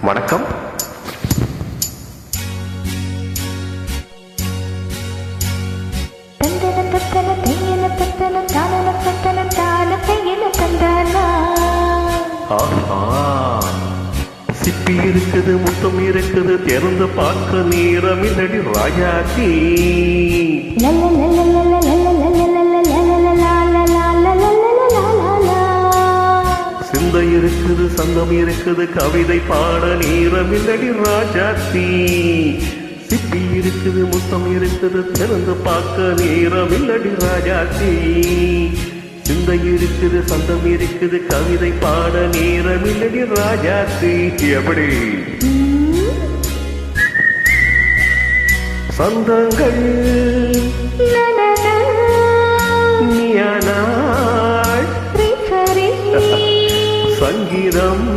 வணக்கம். சிப்பி இருக்குது, முத்தம் இருக்குது, திறந்து பார்க்க நேரமில்லடி ராஜாத்தி. சிந்தை இருக்குது, சந்தம் இருக்குது, கவிதை பாட நேரமில்லடி ராஜாத்தி. சிப்பி இருக்குது, முத்தம் இருக்குது, திறந்து பார்க்க நேரமில்லடி ராஜாத்தி. சிந்தை இருக்குது, சந்தம் இருக்குது, கவிதை பாட நேரமில்லடி ராஜாத்தி. எப்படி சந்தங்கள் நீயானாள், சங்கீதம்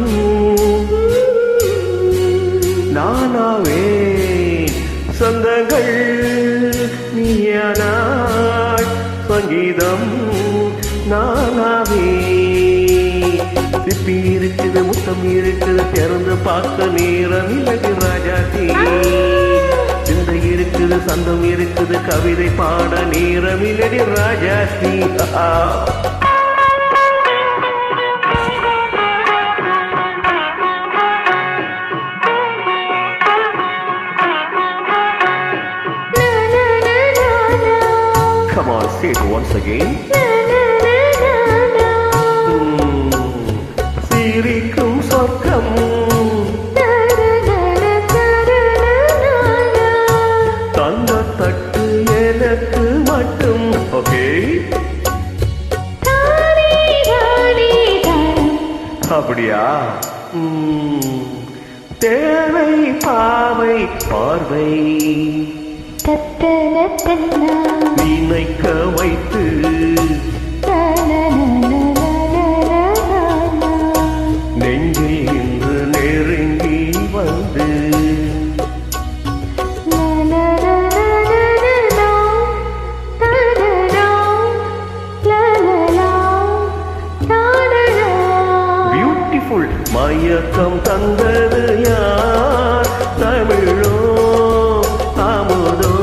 நானாவே. சொந்தங்கள் நீயானாள், சங்கீதம் நானாவே. சிப்பி இருக்குது, முத்தம் இருக்குது, திறந்து பார்க்க நேரம் இல்லடி ராஜாத்தி. சிந்தை இருக்குது, சந்தம் இருக்குது, கவிதை பாட நேரம் இல்லடி Rajathi. Come on, say it once again. சிரிக்கும் சொர்க்கம் தந்த தட்டு எனக்கு மட்டும். ஓகே, அப்படியா? தேவை பாவை பார்வை நினைக்க வைத்து நெஞ்சில் இன்று நெருங்கி வந்து பியூட்டிஃபுல் மயக்கம் தந்தது யார்? தமிழோ அமுதோ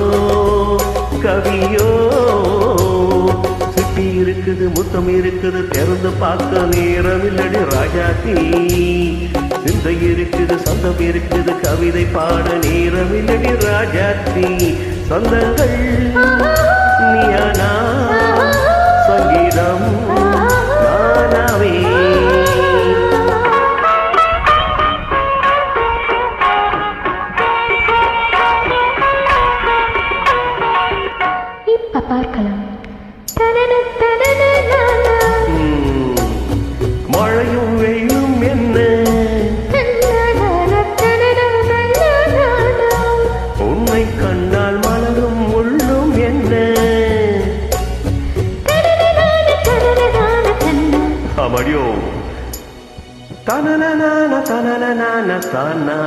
கவியோ? சிப்பி இருக்குது, முத்தம் இருக்குது, திறந்து பார்க்க நேரம் இல்லடி ராஜாத்தி. சிந்தை இருக்குது, சந்தம் இருக்குது, கவிதை பாட நேரம் இல்லடி ராஜாத்தி. சொந்தங்கள் நீயானா, சங்கீதம் நானாவே. பார்க்கலாம். மழையும் வெயிலும் என்ன, உன்னை கண்டால் மலரும் உள்ளும் என்ன. அமடியோ தனன தனன தானா.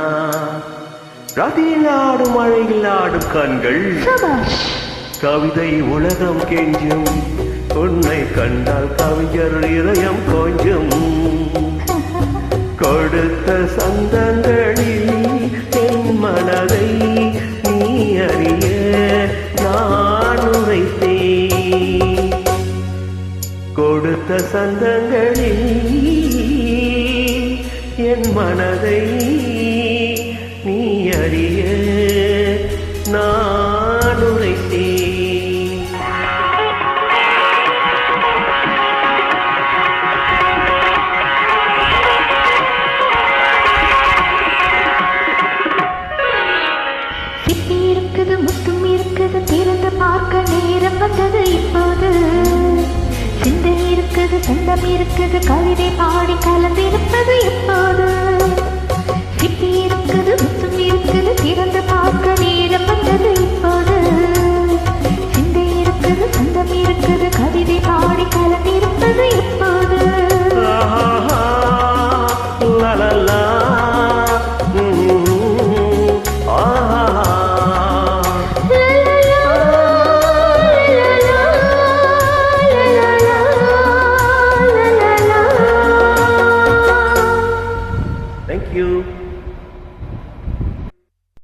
ரதியில் ஆடும் மழையில் ஆடும் கண்கள், கவிதை உலகம் கெஞ்சும். உன்னை கண்டால் கவிஞர் இதயம் கொஞ்சம். கொடுத்த சந்தங்களில் என் மனதை நீ அறிய நான் உரைத்தேன். கொடுத்த சந்தங்களில் என் மனதை நீ அறிய நான் உரைத்தேன். முத்தும் இருக்குது, திறந்து பார்க்க நேரம் வந்தது இப்போது. சிந்தை இருக்குது, சொந்தம் இருக்குது, கவிதை பாடி கலந்திருப்பது இப்போது. சிப்பி இருக்குது, முத்தும் இருக்குது, திறந்து பார்க்க நேரம் வந்தது இப்போது. சிந்தை இருக்குது, சொந்தம் இருக்குது, கவிதை பாடி கலந்திருப்பது இப்போது. Thank you.